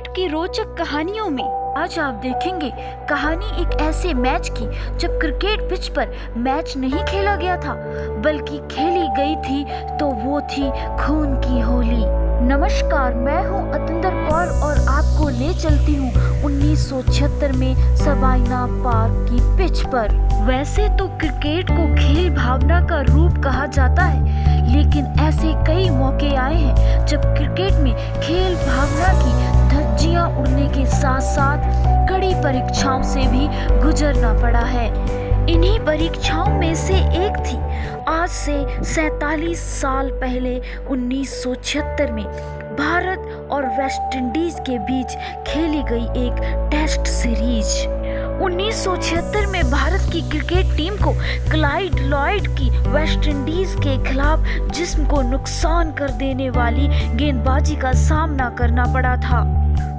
Cricket की रोचक कहानियों में आज आप देखेंगे कहानी एक ऐसे मैच की जब क्रिकेट पिच पर मैच नहीं खेला गया था बल्कि खेली गई थी तो वो थी खून की होली। नमस्कार, मैं हूँ अतिंदर कौर और आपको ले चलती हूँ 1976 में सबाइना पार्क की पिच पर। वैसे तो क्रिकेट को खेल भावना का रूप कहा जाता है, लेकिन ऐसे कई मौके आए हैं जब क्रिकेट में खेल भावना की धज्जियां उड़ने के साथ साथ कड़ी परीक्षाओं से भी गुजरना पड़ा है। इन्हीं परीक्षाओं में से एक थी आज से 47 साल पहले 1976 में भारत और वेस्ट इंडीज के बीच खेली गई एक टेस्ट सीरीज। 1976 में भारत की क्रिकेट टीम को क्लाइड लॉयड की वेस्ट इंडीज के खिलाफ जिस्म को नुकसान कर देने वाली गेंदबाजी का सामना करना पड़ा था।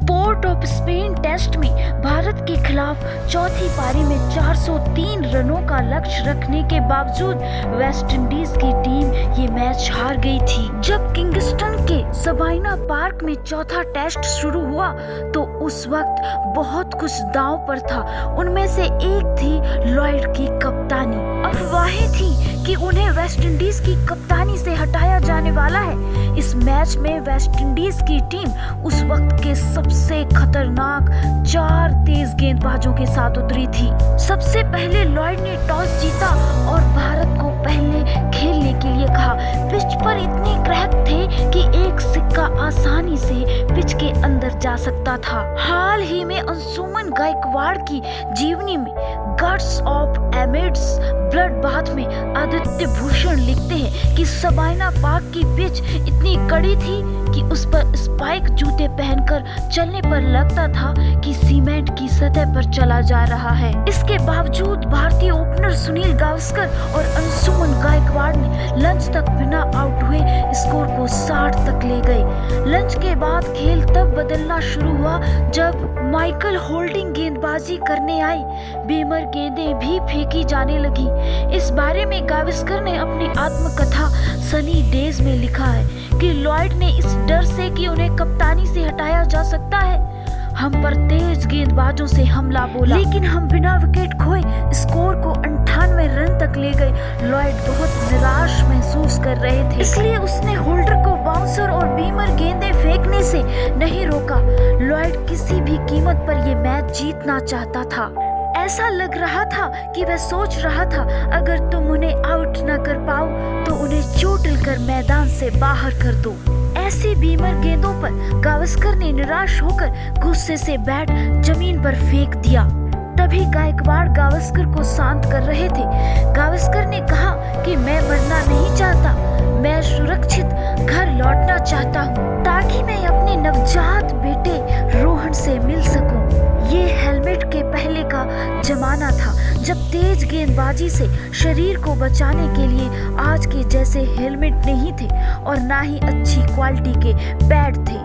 पोर्ट ऑफ स्पेन टेस्ट में भारत के खिलाफ चौथी पारी में 403 रनों का लक्ष्य रखने के बावजूद वेस्ट इंडीज की टीम ये मैच हार गई थी। जब किंगस्टन के सबाइना पार्क में चौथा टेस्ट शुरू हुआ तो उस वक्त बहुत कुछ दांव पर था। उनमें से एक थी लॉयड की कप्तानी। अफवाहें थी कि उन्हें वेस्ट इंडीज की कप्तानी से हटाया जाने वाला है। इस मैच में वेस्ट इंडीज की टीम उस वक्त के सबसे खतरनाक 4 तेज गेंदबाजों के साथ उतरी थी। सबसे पहले लॉयड ने टॉस जीता और भारत को पहले खेलने के लिए कहा। पिच पर इतने क्रैक थे कि एक सिक्का आसानी से पिच के अंदर जा सकता था। हाल ही में अंशुमन गायकवाड़ की जीवनी में guts of amidst blood bath में आदित्य भूषण लिखते हैं कि सबाइना पार्क की पिच इतनी कड़ी थी कि उस पर स्पाइक जूते पहनकर चलने पर लगता था कि सीमेंट की सतह पर चला जा रहा है। इसके बावजूद भारतीय ओपनर सुनील गावस्कर और अंशुमन गायकवाड़ ने लंच तक बिना आउट हुए स्कोर को 60 तक ले गए। लंच के बाद खेल तब बदलना शुरू हुआ जब माइकल होल्डिंग गेंदबाजी करने आई। बेमर गेंदें भी फेंकी जाने लगी। इस बारे में गावस्कर ने अपनी आत्मकथा सनी डेज में लिखा है कि लॉयड ने इस डर से कि उन्हें कप्तानी से हटाया जा सकता है हम पर तेज गेंदबाजों से हमला बोला, लेकिन हम बिना विकेट खोए स्कोर को 98 रन तक ले गए। लॉयड बहुत निराश महसूस कर रहे थे, इसलिए उसने होल्डर को बाउंसर और बीमर गेंदें फेंकने से नहीं रोका। लॉयड किसी भी कीमत पर ये मैच जीतना चाहता था। ऐसा लग रहा था कि वह सोच रहा था अगर तुम उन्हें आउट न कर पाओ तो उन्हें चोटिल कर मैदान से बाहर कर दो। ऐसी बीमर गेंदों पर गावस्कर ने निराश होकर गुस्से से बैट जमीन पर फेंक दिया। तभी गायकवाड़ गावस्कर को शांत कर रहे थे। गावस्कर ने कहा कि मैं मरना नहीं चाहता, मैं सुरक्षित घर लौटना चाहता हूँ ताकि मैं अपने नवजात बेटे रोहन से मिल सकूं। ये हेलमेट के पहले का जमाना था जब तेज गेंदबाजी से शरीर को बचाने के लिए आज के जैसे हेलमेट नहीं थे और ना ही अच्छी क्वालिटी के पैड थे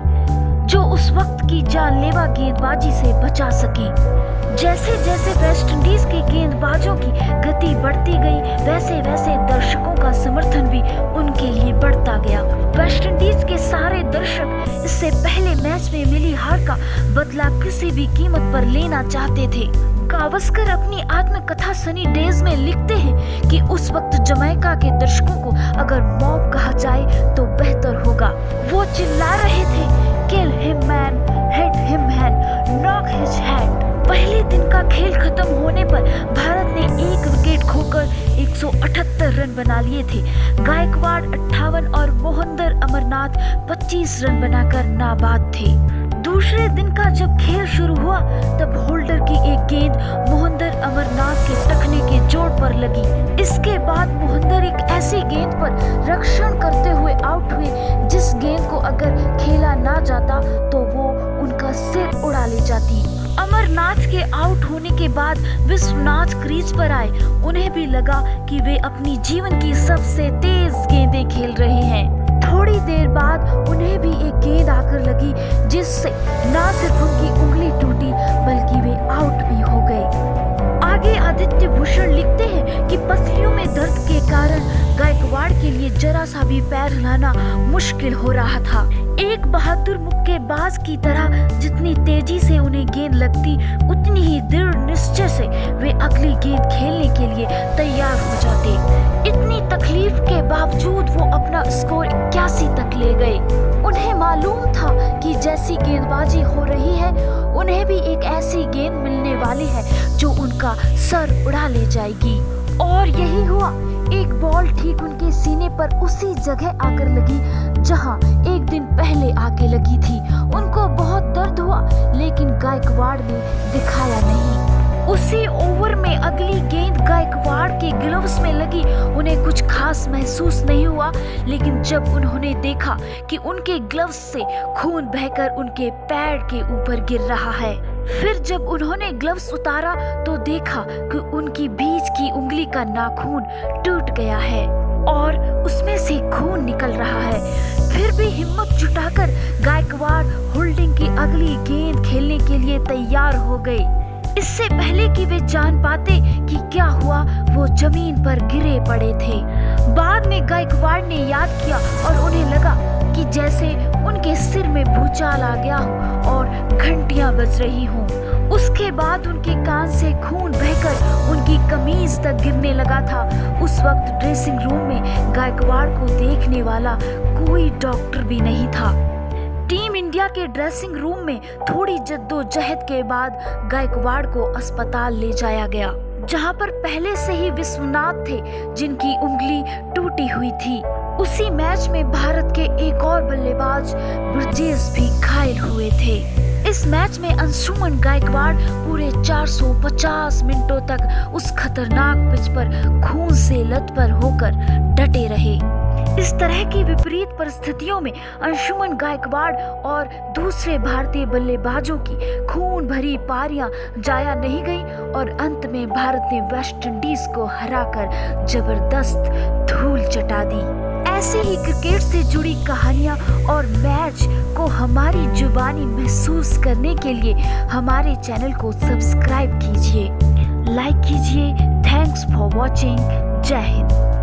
जो उस वक्त की जानलेवा गेंदबाजी से बचा सके। जैसे जैसे वेस्ट इंडीज के गेंदबाजों की गति बढ़ती गई वैसे वैसे दर्शकों का समर्थन भी उनके लिए बढ़ता गया। वेस्ट इंडीज के सारे दर्शक इससे पहले मैच में मिली हार का बदला किसी भी कीमत पर लेना चाहते थे। गावस्कर अपनी आत्मकथा सनी डेज में लिखते हैं कि उस वक्त जमैका के दर्शकों को अगर मॉब कहा जाए तो बेहतर होगा। वो चिल्ला रहे थे, kill him man, hit him hand, knock his head. पहले दिन का खेल खत्म होने पर भारत ने एक विकेट खोकर 178 रन बना लिए थे। गायकवाड़ 58 और मोहंदर अमरनाथ 25 रन बनाकर नाबाद थे। दूसरे दिन का जब खेल शुरू हुआ तब होल्डर की एक गेंद मोहंदर अमरनाथ के टखने के जोड़ पर लगी। इसके बाद मोहंदर एक ऐसी गेंद पर रक्षण करते हुए आउट हुए जिस गेंद को अगर खेला ना जाता तो वो उनका सिर उड़ा ले जाती। अमरनाथ के आउट होने के बाद विश्वनाथ क्रीज पर आए। उन्हें भी लगा कि वे अपनी जीवन की सबसे तेज गेंदें खेल रहे हैं। थोड़ी देर बाद उन्हें भी एक गेंद आकर लगी जिससे न सिर्फ उनकी उंगली टूटी बल्कि वे आउट भी हो गए। आगे आदित्य भूषण लिखते हैं कि पसलियों में दर्द के कारण गायकवाड़ के लिए जरा सा भी पैर हिलाना मुश्किल हो रहा था। एक बहादुर मुक्केबाज की तरह जितनी तेजी से उन्हें गेंद लगती उतनी ही दृढ़ निश्चय से वे अगली गेंद खेलने के लिए तैयार हो जाते। इतनी तकलीफ के बावजूद वो अपना स्कोर 81 तक ले गए। उन्हें मालूम था कि जैसी गेंदबाजी हो रही है उन्हें भी एक ऐसी गेंद मिलने वाली है जो उनका सर उड़ा ले जाएगी। और यही हुआ। एक बॉल ठीक उनके सीने पर उसी जगह आकर लगी जहां एक दिन पहले आके लगी थी। उनको बहुत दर्द हुआ लेकिन गायकवाड़ ने दिखाया नहीं। उसी ओवर में अगली गेंद गायकवाड़ के ग्लव्स में लगी। उन्हें कुछ खास महसूस नहीं हुआ लेकिन जब उन्होंने देखा कि उनके ग्लव्स से खून बहकर उनके पैर के ऊपर गिर रहा है, फिर जब उन्होंने ग्लव्स उतारा तो देखा कि उनकी बीच की उंगली का नाखून टूट गया है और उसमें से खून निकल रहा है। फिर भी हिम्मत जुटाकर गायकवाड़ होल्डिंग की अगली गेंद खेलने के लिए तैयार हो गए। इससे पहले कि वे जान पाते कि क्या हुआ वो जमीन पर गिरे पड़े थे। बाद में गायकवाड़ ने याद किया और उन्हें लगा कि जैसे उनके सिर में भूचाल आ गया हो और घंटियां बज रही हों। उसके बाद उनके कान से खून बहकर उनकी कमीज तक गिरने लगा था। उस वक्त ड्रेसिंग रूम में गायकवाड़ को देखने वाला कोई डॉक्टर भी नहीं था। टीम इंडिया के ड्रेसिंग रूम में थोड़ी जद्दोजहद के बाद गायकवाड़ को अस्पताल ले जाया गया, जहां पर पहले से ही विश्वनाथ थे जिनकी उंगली टूटी हुई थी। उसी मैच में भारत के एक और बल्लेबाज ब्रिजेश भी घायल हुए थे। इस मैच में अंशुमन गायकवाड़ पूरे 450 मिनटों तक उस खतरनाक पिच पर खून से लथपथ होकर डटे रहे। इस तरह की विपरीत परिस्थितियों में अंशुमन गायकवाड़ और दूसरे भारतीय बल्लेबाजों की खून भरी पारियां जाया नहीं गई और अंत में भारत ने वेस्ट इंडीज को हराकर जबरदस्त धूल चटा दी। ऐसे ही क्रिकेट से जुड़ी कहानियां और मैच को हमारी जुबानी महसूस करने के लिए हमारे चैनल को सब्सक्राइब कीजिए, लाइक कीजिए। Thanks for watching. जय हिंद।